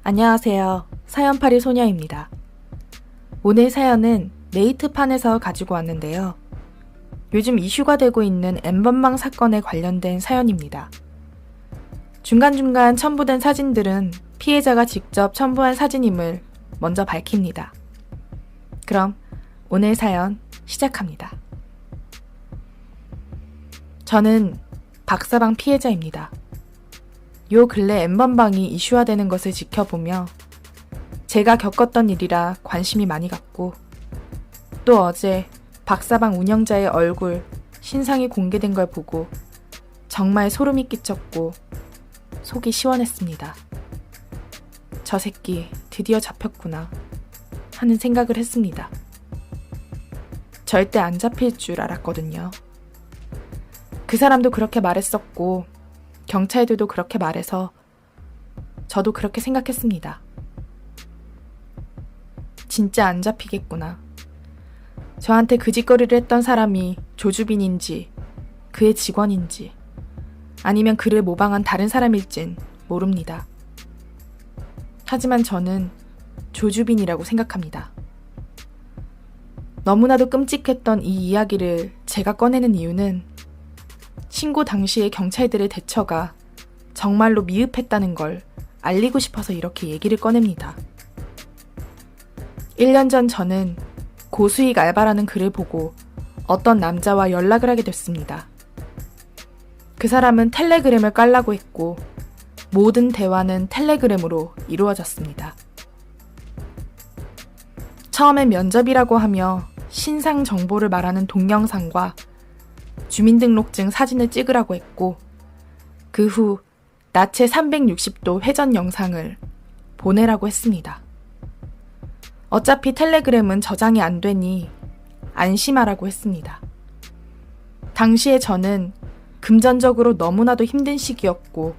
안녕하세요. 사연팔이 소녀입니다. 오늘 사연은 네이트판에서 가지고 왔는데요. 요즘 이슈가 되고 있는 N번방 사건에 관련된 사연입니다. 중간중간 첨부된 사진들은 피해자가 직접 첨부한 사진임을 먼저 밝힙니다. 그럼 오늘 사연 시작합니다. 저는 박사방 피해자입니다. 요 근래 N번방이 이슈화되는 것을 지켜보며 제가 겪었던 일이라 관심이 많이 갔고, 또 어제 박사방 운영자의 얼굴, 신상이 공개된 걸 보고 정말 소름이 끼쳤고 속이 시원했습니다. 저 새끼 드디어 잡혔구나 하는 생각을 했습니다. 절대 안 잡힐 줄 알았거든요. 그 사람도 그렇게 말했었고 경찰들도 그렇게 말해서 저도 그렇게 생각했습니다. 진짜 안 잡히겠구나. 저한테 그 짓거리를 했던 사람이 조주빈인지 그의 직원인지 아니면 그를 모방한 다른 사람일진 모릅니다. 하지만 저는 조주빈이라고 생각합니다. 너무나도 끔찍했던 이 이야기를 제가 꺼내는 이유는 신고 당시의 경찰들의 대처가 정말로 미흡했다는 걸 알리고 싶어서 이렇게 얘기를 꺼냅니다. 1년 전 저는 고수익 알바라는 글을 보고 어떤 남자와 연락을 하게 됐습니다. 그 사람은 텔레그램을 깔라고 했고 모든 대화는 텔레그램으로 이루어졌습니다. 처음엔 면접이라고 하며 신상 정보를 말하는 동영상과 주민등록증 사진을 찍으라고 했고, 그 후 나체 360도 회전 영상을 보내라고 했습니다. 어차피 텔레그램은 저장이 안 되니 안심하라고 했습니다. 당시에 저는 금전적으로 너무나도 힘든 시기였고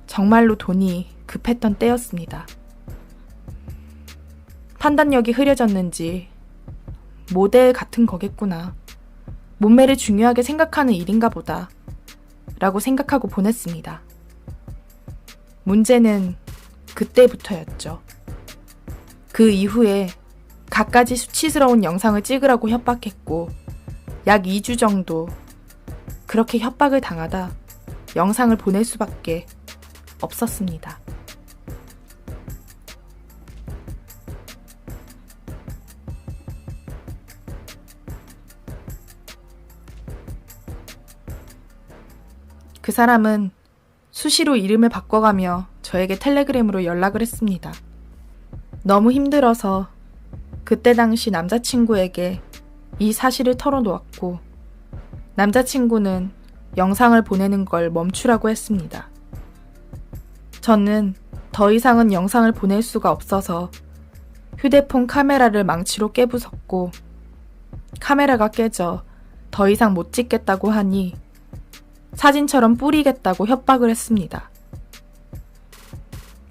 정말로 돈이 급했던 때였습니다. 판단력이 흐려졌는지 모델 같은 거겠구나. 몸매를 중요하게 생각하는 일인가 보다 라고 생각하고 보냈습니다. 문제는 그때부터였죠. 그 이후에 갖가지 수치스러운 영상을 찍으라고 협박했고 약 2주 정도 그렇게 협박을 당하다 영상을 보낼 수밖에 없었습니다. 그 사람은 수시로 이름을 바꿔가며 저에게 텔레그램으로 연락을 했습니다. 너무 힘들어서 그때 당시 남자친구에게 이 사실을 털어놓았고 남자친구는 영상을 보내는 걸 멈추라고 했습니다. 저는 더 이상은 영상을 보낼 수가 없어서 휴대폰 카메라를 망치로 깨부쉈고 카메라가 깨져 더 이상 못 찍겠다고 하니 사진처럼 뿌리겠다고 협박을 했습니다.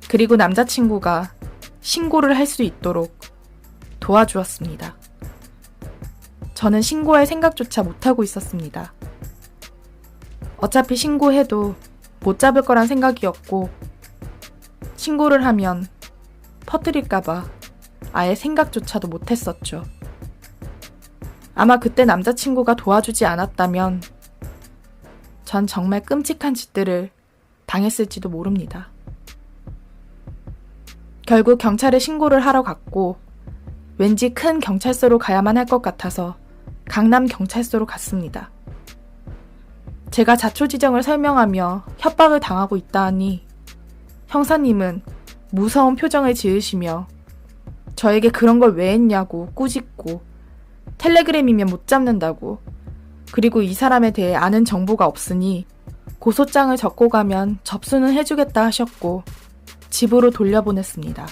그리고 남자친구가 신고를 할 수 있도록 도와주었습니다. 저는 신고할 생각조차 못하고 있었습니다. 어차피 신고해도 못 잡을 거란 생각이었고 신고를 하면 퍼뜨릴까봐 아예 생각조차도 못했었죠. 아마 그때 남자친구가 도와주지 않았다면 전 정말 끔찍한 짓들을 당했을지도 모릅니다. 결국 경찰에 신고를 하러 갔고 왠지 큰 경찰서로 가야만 할 것 같아서 강남 경찰서로 갔습니다. 제가 자초지정을 설명하며 협박을 당하고 있다 하니 형사님은 무서운 표정을 지으시며 저에게 그런 걸 왜 했냐고 꾸짖고 텔레그램이면 못 잡는다고, 그리고 이 사람에 대해 아는 정보가 없으니 고소장을 적고 가면 접수는 해주겠다 하셨고 집으로 돌려보냈습니다.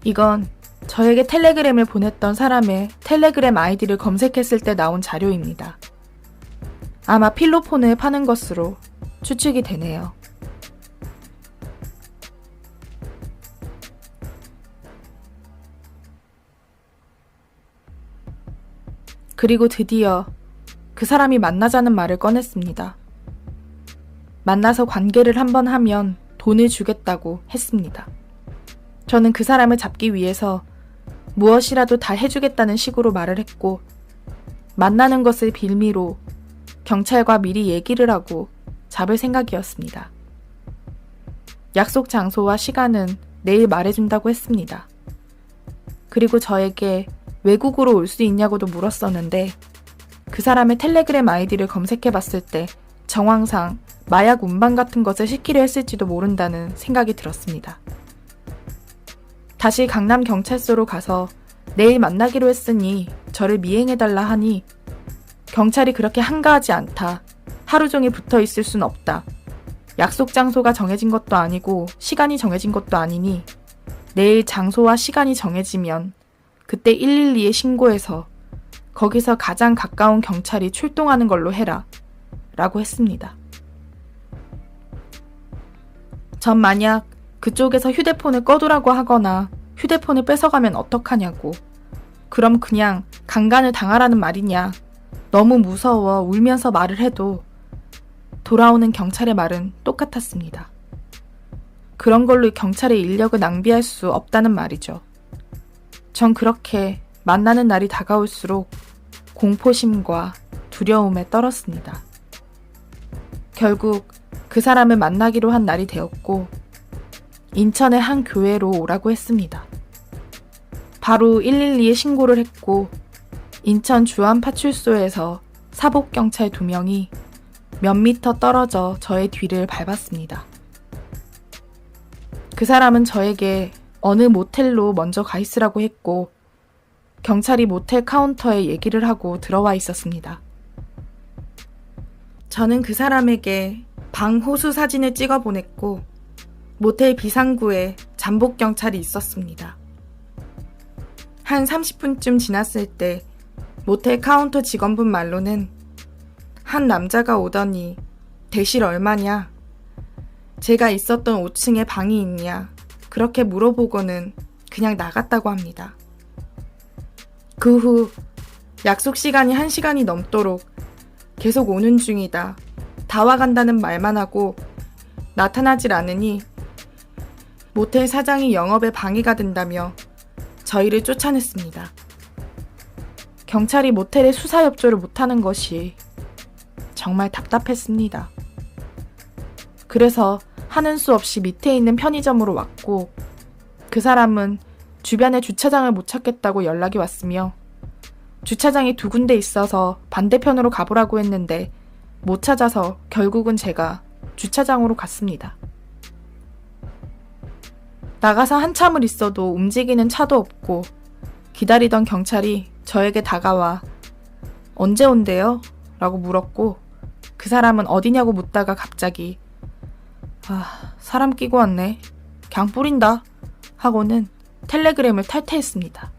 이건 저에게 텔레그램을 보냈던 사람의 텔레그램 아이디를 검색했을 때 나온 자료입니다. 아마 필로폰을 파는 것으로 추측이 되네요. 그리고 드디어 그 사람이 만나자는 말을 꺼냈습니다. 만나서 관계를 한번 하면 돈을 주겠다고 했습니다. 저는 그 사람을 잡기 위해서 무엇이라도 다 해주겠다는 식으로 말을 했고, 만나는 것을 빌미로 경찰과 미리 얘기를 하고 잡을 생각이었습니다. 약속 장소와 시간은 내일 말해준다고 했습니다. 그리고 저에게 외국으로 올 수 있냐고도 물었었는데, 그 사람의 텔레그램 아이디를 검색해봤을 때 정황상 마약 운반 같은 것을 시키려 했을지도 모른다는 생각이 들었습니다. 다시 강남경찰서로 가서 내일 만나기로 했으니 저를 미행해달라 하니, 경찰이 그렇게 한가하지 않다. 하루 종일 붙어 있을 순 없다. 약속 장소가 정해진 것도 아니고 시간이 정해진 것도 아니니 내일 장소와 시간이 정해지면 그때 112에 신고해서 거기서 가장 가까운 경찰이 출동하는 걸로 해라. 라고 했습니다. 전 만약 그쪽에서 휴대폰을 꺼두라고 하거나 휴대폰을 뺏어가면 어떡하냐고. 그럼 그냥 강간을 당하라는 말이냐. 너무 무서워 울면서 말을 해도 돌아오는 경찰의 말은 똑같았습니다. 그런 걸로 경찰의 인력을 낭비할 수 없다는 말이죠. 전 그렇게 만나는 날이 다가올수록 공포심과 두려움에 떨었습니다. 결국 그 사람을 만나기로 한 날이 되었고, 인천의 한 교회로 오라고 했습니다. 바로 112에 신고를 했고, 인천 주안파출소에서 사복경찰 2명이 몇 미터 떨어져 저의 뒤를 밟았습니다. 그 사람은 저에게 어느 모텔로 먼저 가 있으라고 했고, 경찰이 모텔 카운터에 얘기를 하고 들어와 있었습니다. 저는 그 사람에게 방 호수 사진을 찍어 보냈고, 모텔 비상구에 잠복경찰이 있었습니다. 한 30분쯤 지났을 때 모텔 카운터 직원분 말로는 한 남자가 오더니 대실 얼마냐? 제가 있었던 5층에 방이 있냐? 그렇게 물어보고는 그냥 나갔다고 합니다. 그 후 약속 시간이 1시간이 넘도록 계속 오는 중이다. 다 와간다는 말만 하고 나타나질 않으니 모텔 사장이 영업에 방해가 된다며 저희를 쫓아냈습니다. 경찰이 모텔에 수사 협조를 못하는 것이 정말 답답했습니다. 그래서 하는 수 없이 밑에 있는 편의점으로 왔고, 그 사람은 주변에 주차장을 못 찾겠다고 연락이 왔으며 주차장이 2군데 있어서 반대편으로 가보라고 했는데 못 찾아서 결국은 제가 주차장으로 갔습니다. 나가서 한참을 있어도 움직이는 차도 없고 기다리던 경찰이 저에게 다가와 언제 온대요? 라고 물었고, 그 사람은 어디냐고 묻다가 갑자기 사람 끼고 왔네. 그냥 뿌린다. 하고는 텔레그램을 탈퇴했습니다.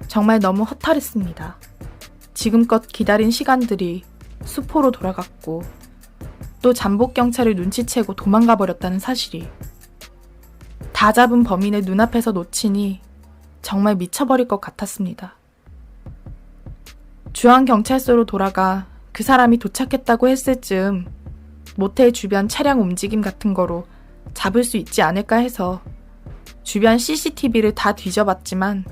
정말 너무 허탈했습니다. 지금껏 기다린 시간들이 수포로 돌아갔고, 또 잠복경찰을 눈치채고 도망가 버렸다는 사실이, 다 잡은 범인을 눈앞에서 놓치니 정말 미쳐버릴 것 같았습니다. 주안경찰서로 돌아가 그 사람이 도착했다고 했을 즈음 모텔 주변 차량 움직임 같은 거로 잡을 수 있지 않을까 해서 주변 CCTV를 다 뒤져봤지만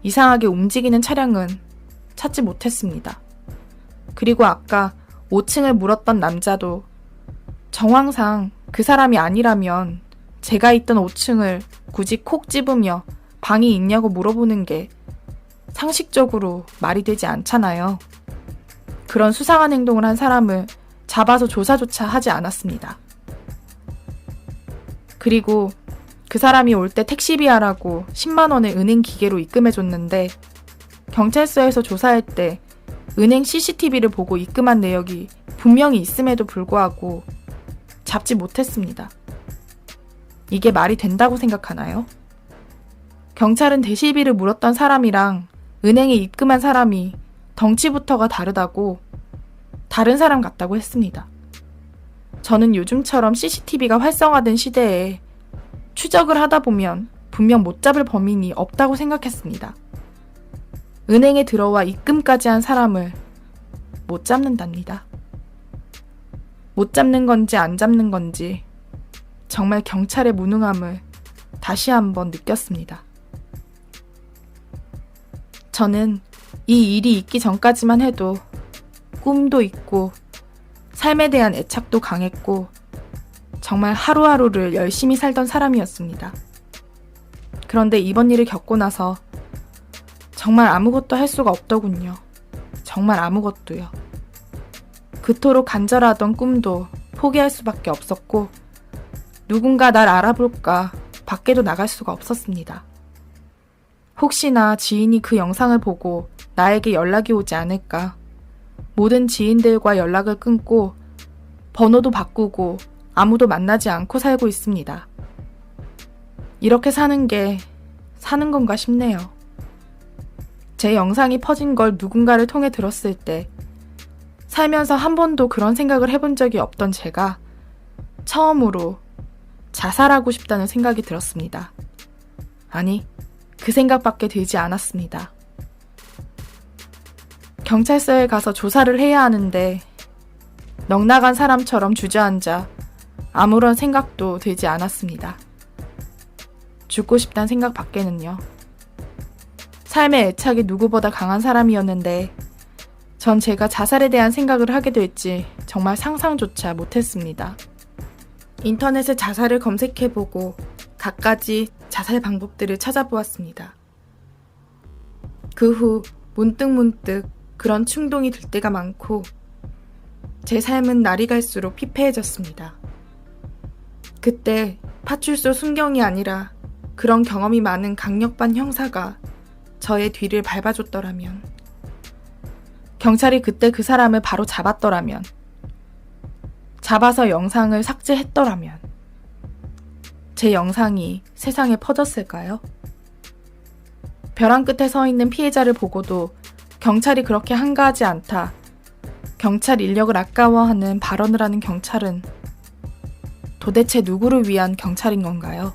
이상하게 움직이는 차량은 찾지 못했습니다. 그리고 아까 5층을 물었던 남자도 정황상 그 사람이 아니라면 제가 있던 5층을 굳이 콕 집으며 방이 있냐고 물어보는 게 상식적으로 말이 되지 않잖아요. 그런 수상한 행동을 한 사람을 잡아서 조사조차 하지 않았습니다. 그리고 그 사람이 올 때 택시비 하라고 10만 원을 은행 기계로 입금해줬는데 경찰서에서 조사할 때 은행 CCTV를 보고 입금한 내역이 분명히 있음에도 불구하고 잡지 못했습니다. 이게 말이 된다고 생각하나요? 경찰은 대실비를 물었던 사람이랑 은행에 입금한 사람이 덩치부터가 다르다고, 다른 사람 같다고 했습니다. 저는 요즘처럼 CCTV가 활성화된 시대에 추적을 하다 보면 분명 못 잡을 범인이 없다고 생각했습니다. 은행에 들어와 입금까지 한 사람을 못 잡는답니다. 못 잡는 건지 안 잡는 건지 정말 경찰의 무능함을 다시 한번 느꼈습니다. 저는 이 일이 있기 전까지만 해도 꿈도 있고 삶에 대한 애착도 강했고 정말 하루하루를 열심히 살던 사람이었습니다. 그런데 이번 일을 겪고 나서 정말 아무것도 할 수가 없더군요. 정말 아무것도요. 그토록 간절하던 꿈도 포기할 수밖에 없었고 누군가 날 알아볼까 밖에도 나갈 수가 없었습니다. 혹시나 지인이 그 영상을 보고 나에게 연락이 오지 않을까. 모든 지인들과 연락을 끊고 번호도 바꾸고 아무도 만나지 않고 살고 있습니다. 이렇게 사는 게 사는 건가 싶네요. 제 영상이 퍼진 걸 누군가를 통해 들었을 때 살면서 한 번도 그런 생각을 해본 적이 없던 제가 처음으로 자살하고 싶다는 생각이 들었습니다. 아니, 그 생각밖에 들지 않았습니다. 경찰서에 가서 조사를 해야 하는데 넉나간 사람처럼 주저앉아 아무런 생각도 들지 않았습니다. 죽고 싶다는 생각 밖에는요. 삶의 애착이 누구보다 강한 사람이었는데 전 제가 자살에 대한 생각을 하게 될지 정말 상상조차 못했습니다. 인터넷에 자살을 검색해보고 갖가지 자살 방법들을 찾아보았습니다. 그 후 문득 그런 충동이 들 때가 많고 제 삶은 날이 갈수록 피폐해졌습니다. 그때 파출소 순경이 아니라 그런 경험이 많은 강력반 형사가 저의 뒤를 밟아줬더라면, 경찰이 그때 그 사람을 바로 잡았더라면, 잡아서 영상을 삭제했더라면 제 영상이 세상에 퍼졌을까요? 벼랑 끝에 서 있는 피해자를 보고도 경찰이 그렇게 한가하지 않다, 경찰 인력을 아까워하는 발언을 하는 경찰은 도대체 누구를 위한 경찰인 건가요?